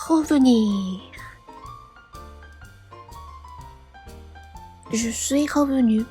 Revenir. Je suis revenu.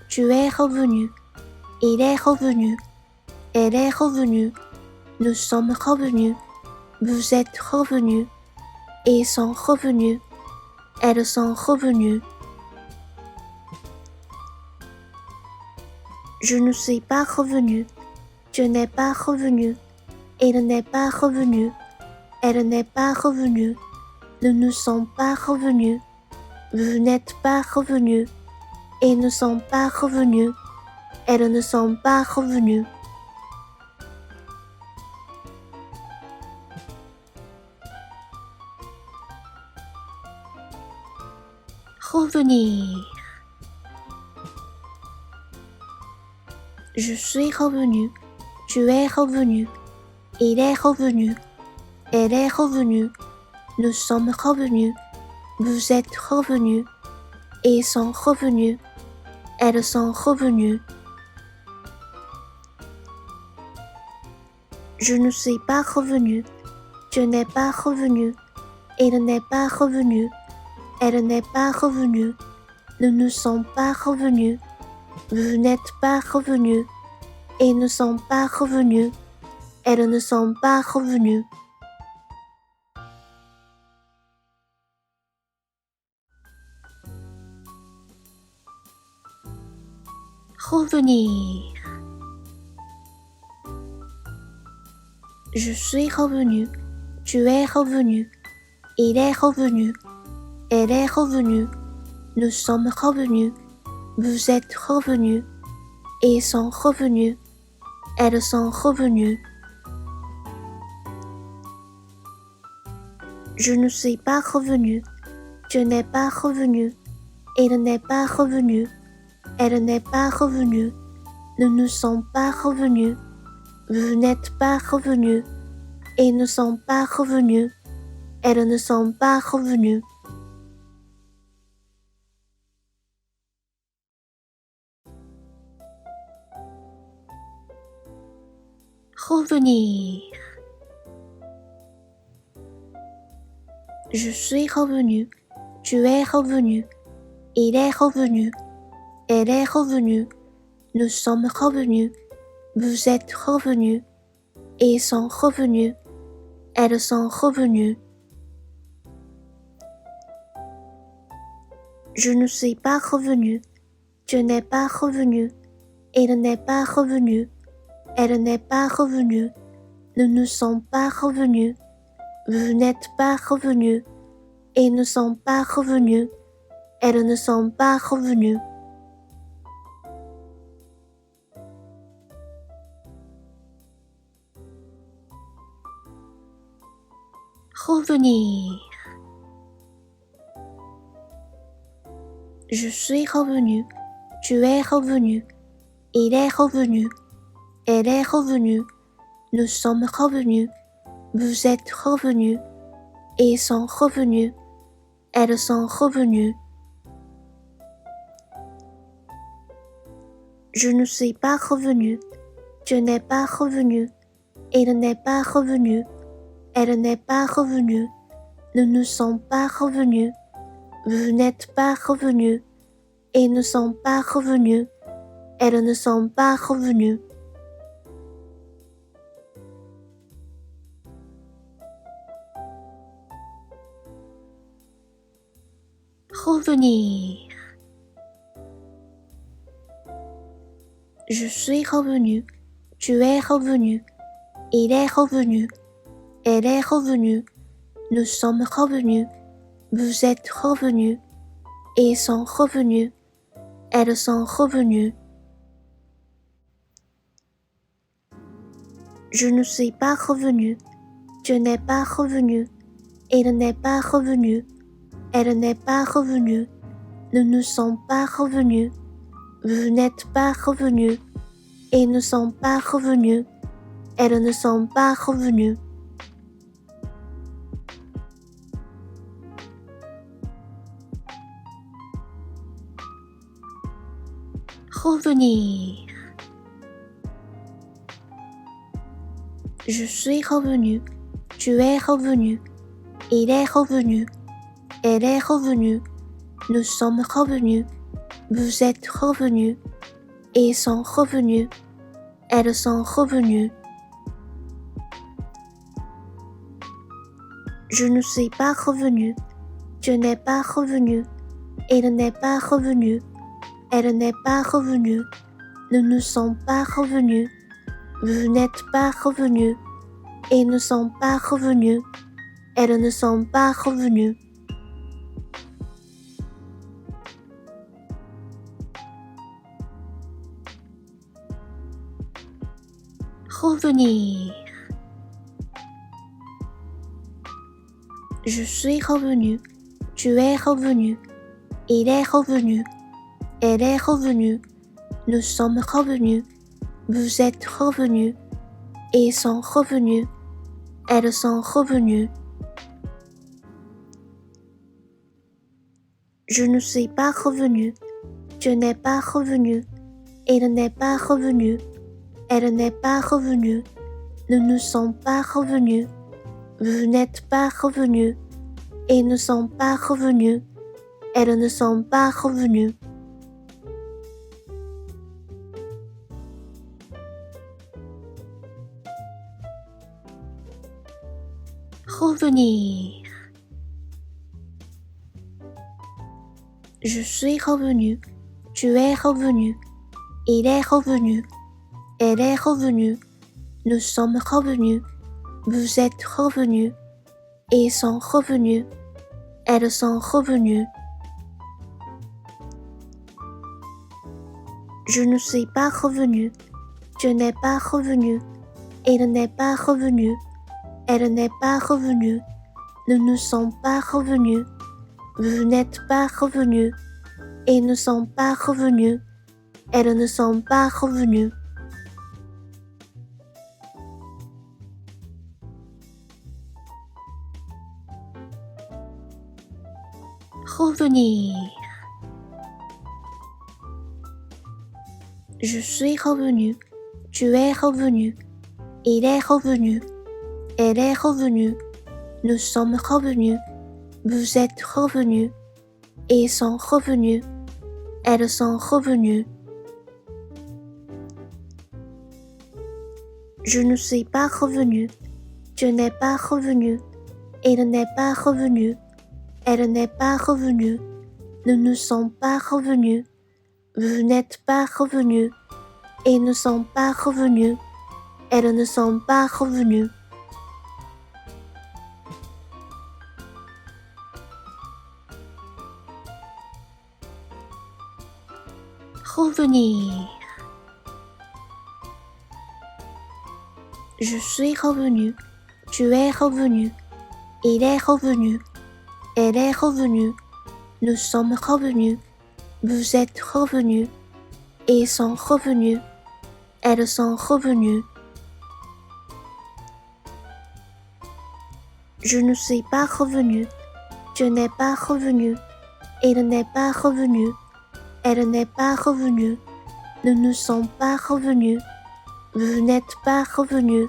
Tu es revenu. Il est revenu. Elle est revenue. Nous sommes revenus. Vous êtes revenus. Ils sont revenus. Elles sont revenues. Je ne suis pas revenu. Tu n'es pas revenu. Il n'est pas revenu. Elle n'est pas revenue. Nous ne sommes pas revenus. Vous n'êtes pas revenus. Ils ne sont pas revenus. Elles ne sont pas revenues. Revenir. Je suis revenu. Tu es revenu. Il est revenu. Elle est revenue. Nous sommes revenus. Vous êtes revenus. Ils sont revenus. Elles sont revenues. Je ne suis pas revenu. Tu n'es pas revenu. Il n'est pas revenu. Elle n'est pas revenue. Nous ne sommes pas revenus. Vous n'êtes pas revenus. Ils ne sont pas revenus. Elles ne sont pas revenues. Revenir. Je suis revenu. Tu es revenu. Il est revenu. Elle est revenue. Nous sommes revenus. Vous êtes revenus. Ils sont revenus. Elles sont revenues. Je ne suis pas revenu. Tu n'es pas revenu. Il n'est pas revenu. Elle n'est pas revenue. Nous ne sommes pas revenus. Vous n'êtes pas revenus. Ils ne sont pas revenus. Elles ne sont pas revenues. Revenir. Je suis revenu. Tu es revenu. Il est revenu. Elle est revenue. Nous sommes revenus. Vous êtes revenus. Ils sont revenus. Elles sont revenues. Je ne suis pas revenu. Tu n'es pas revenu. Il n'est pas revenu. Elle n'est pas revenue. Nous ne sommes pas revenus. Vous n'êtes pas revenus. Ils ne sont pas revenus. Elles ne sont pas revenues. Revenir. Je suis revenu. Tu es revenu. Il est revenu. Elle est revenue. Nous sommes revenus. Vous êtes revenus. Ils sont revenus. Elles sont revenues. Je ne suis pas revenu. Tu n'es pas revenu. Il n'est pas revenu. Elle n'est pas revenue. Nous ne sommes pas revenus. Vous n'êtes pas revenus. Ils ne sont pas revenus. Elles ne sont pas revenues. Revenir. Je suis revenu. Tu es revenu. Il est revenu. Elle est revenue. Nous sommes revenus. Vous êtes revenus. Ils sont revenus. Elles sont revenues. Je ne suis pas revenu. Tu n'es pas revenu. Il n'est pas revenu. Elle n'est pas revenue. Nous ne sommes pas revenus. Vous n'êtes pas revenus. Ils ne sont pas revenus. Elles ne sont pas revenues. Revenir. Je suis revenu. Tu es revenu. il est revenu, elle est revenue, nous sommes revenus, vous êtes revenus, ils sont revenus, elles sont revenues. Je ne suis pas revenu, je n'ai pas revenu, il n'est pas revenu, elle n'est pas revenue, nous ne sommes pas revenus, vous n'êtes pas revenus, ils ne sont pas revenus, elles ne sont pas revenues. Revenir. Je suis revenu, tu es revenu, il est revenu, elle est revenue, nous sommes revenus, vous êtes revenus, ils sont revenus, elles sont revenues. Je ne suis pas revenu, je n'ai pas revenu, il n'est pas revenu, elle n'est pas revenue, nous ne sommes pas revenus, vous n'êtes pas revenus, ils ne sont pas revenus, elles ne sont pas revenues. Revenir. Je suis revenu, tu es revenu, il est revenu, elle est revenue, nous sommes revenus, vous êtes revenus, ils sont revenus, elles sont revenues. Je ne suis pas revenu, je n'ai pas revenu, il n'est pas revenu, elle n'est pas revenue, nous ne sommes pas revenus, vous n'êtes pas revenus, ils ne sont pas revenus, elles ne sont pas revenues. Revenir. Je suis revenu, tu es revenu, il est revenu, elle est revenue, nous sommes revenus, vous êtes revenus, ils sont revenus, elles sont revenues. Je ne suis pas revenu, je n'ai pas revenu, il n'est pas revenu, elle n'est pas revenue, nous ne sommes pas revenus, vous n'êtes pas revenus, ils ne sont pas revenus, elles ne sont pas revenues. Revenir. Je suis revenu, tu es revenu, il est revenu, elle est revenue, nous sommes revenus, vous êtes revenus, ils sont revenus, elles sont revenues. Je ne suis pas revenu, je n'ai pas revenu, il n'est pas revenu, elle n'est pas revenue, nous ne sommes pas revenus, vous n'êtes pas revenus,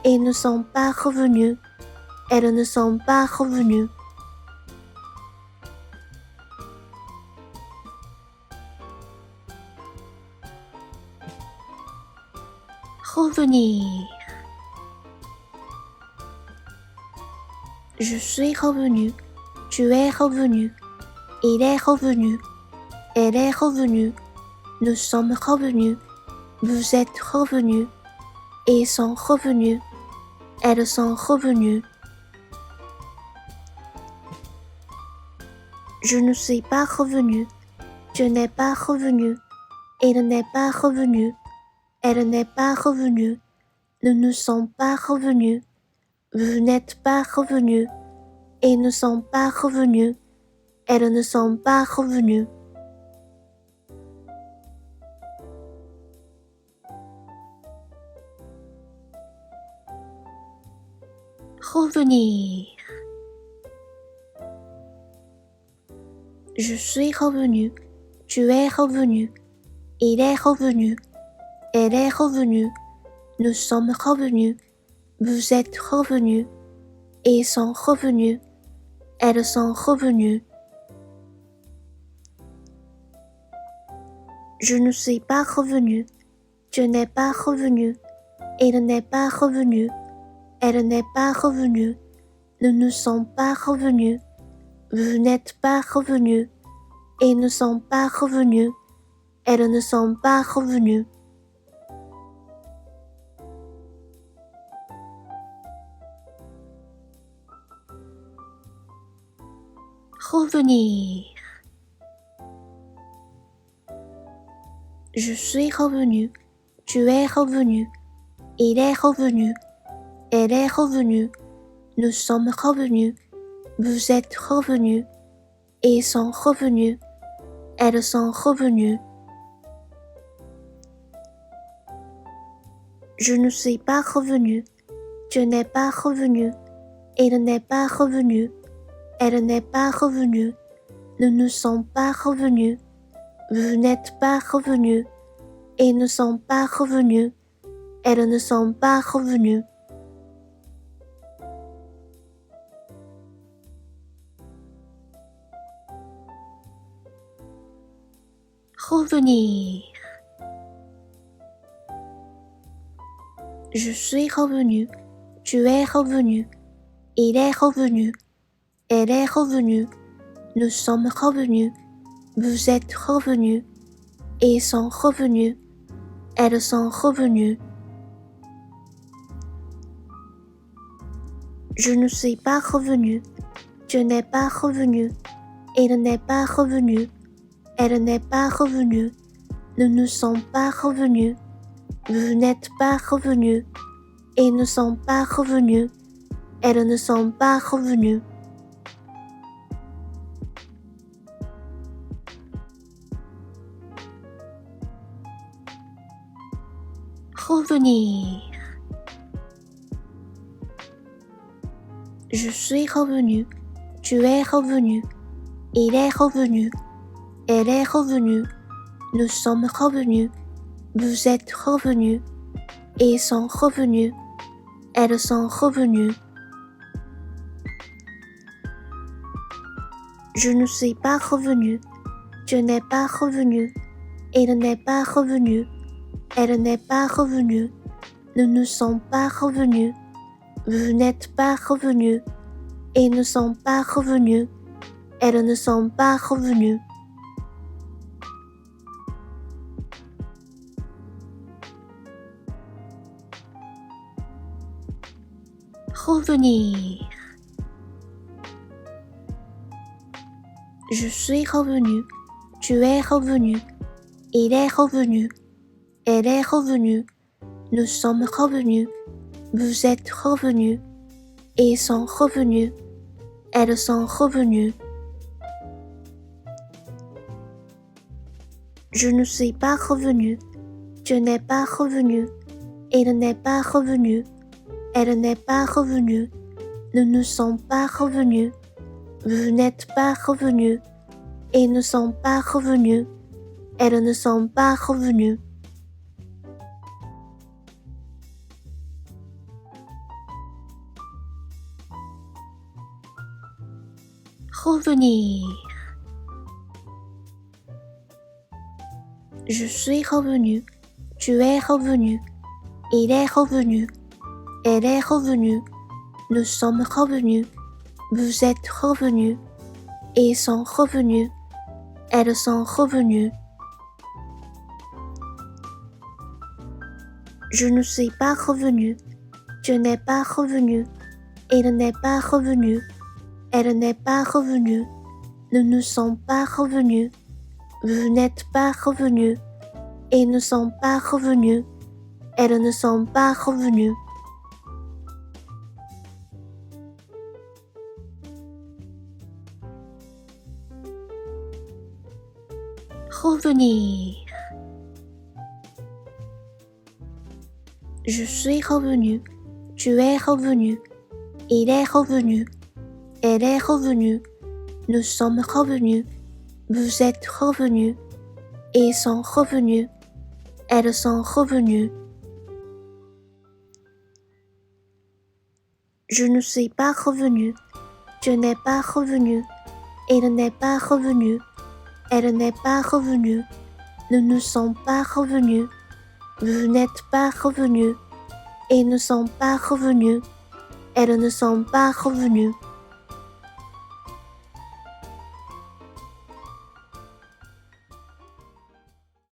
ils ne sont pas revenus, elles ne sont pas revenues. Revenir. Je suis revenu, tu es revenu, il est revenu, elle est revenue, nous sommes revenus, vous êtes revenus, ils sont revenus, elles sont revenues. Je ne suis pas revenu, je n'ai pas revenu, il n'est pas revenu, elle n'est pas revenue, nous ne sommes pas revenus, vous n'êtes pas revenus, ils ne sont pas revenus, elles ne sont pas revenues. Revenir. Je suis revenu, tu es revenu, il est revenu, elle est revenue, nous sommes revenus, vous êtes revenus, et sont revenus. Elles sont revenues. Je ne suis pas revenu. Je n'ai pas revenu. Il n'est pas revenu. Elle n'est pas revenue. Nous ne sommes pas revenus. Vous n'êtes pas revenus. Ils ne sont pas revenus. Elles ne sont pas revenues. Revenir. Je suis revenu. Tu es revenu. Il est revenu. Elle est revenue. Nous sommes revenus. Vous êtes revenus. Ils sont revenus. Elles sont revenues. Je ne suis pas revenu. Je n'ai pas revenu. Il n'est pas revenu. Elle n'est pas revenue. Nous ne sommes pas revenus. Vous n'êtes pas revenus. Ils ne sont pas revenus. Elles ne sont pas revenues. Revenir. Je suis revenu. Tu es revenu. Il est revenu. Elle est revenue. Nous sommes revenus. Vous êtes revenus. Ils sont revenus. Elles sont revenues. Je ne suis pas revenu. Je n'ai pas revenu. Il n'est pas revenu. Elle n'est pas revenue. Nous ne sommes pas revenus. Vous n'êtes pas revenus. Ils ne sont pas revenus. Elles ne sont pas revenues. Revenir. Je suis revenu. Tu es revenu. Il est revenu. Elle est revenue. Nous sommes revenus. Vous êtes revenus. Ils sont revenus. Elles sont revenues. Je ne suis pas revenu. Je n'ai pas revenu. Il n'est pas revenu. Elle n'est pas revenue. Nous ne sommes pas revenus. Vous n'êtes pas revenus. Ils ne sont pas revenus. Elles ne sont pas revenues. Revenir. Je suis revenu. Tu es revenu. Il est revenu. Elle est revenue. Nous sommes revenus. Vous êtes revenus. Ils sont revenus. Elles sont revenues. Je ne suis pas revenu. Je n'ai pas revenu. Il n'est pas revenu. Elle n'est pas revenue. Nous ne sommes pas revenus. Vous n'êtes pas revenus. Ils ne sont pas revenus. Elles ne sont pas revenues. Revenir. Je suis revenu. Tu es revenu. Il est revenu. Elle est revenue. Nous sommes revenus. Vous êtes revenus. Ils sont revenus. Elles sont revenues. Je ne suis pas revenu. Je n'ai pas revenu. Il n'est pas revenu. Elle n'est pas revenue. Nous ne sommes pas revenus. Vous n'êtes pas revenus. Ils ne sont pas revenus. Elles ne sont pas revenues. Revenir. Je suis revenu. Tu es revenu. Il est revenu. Elle est revenue. Nous sommes revenus. Vous êtes revenus. Ils sont revenus. Elles sont revenues. Je ne suis pas revenu. Je n'ai pas revenu. Il n'est pas revenu. Elle n'est pas revenue. Nous ne sommes pas revenus. Vous n'êtes pas revenus. Ils ne sont pas revenus. Elles ne sont pas revenues.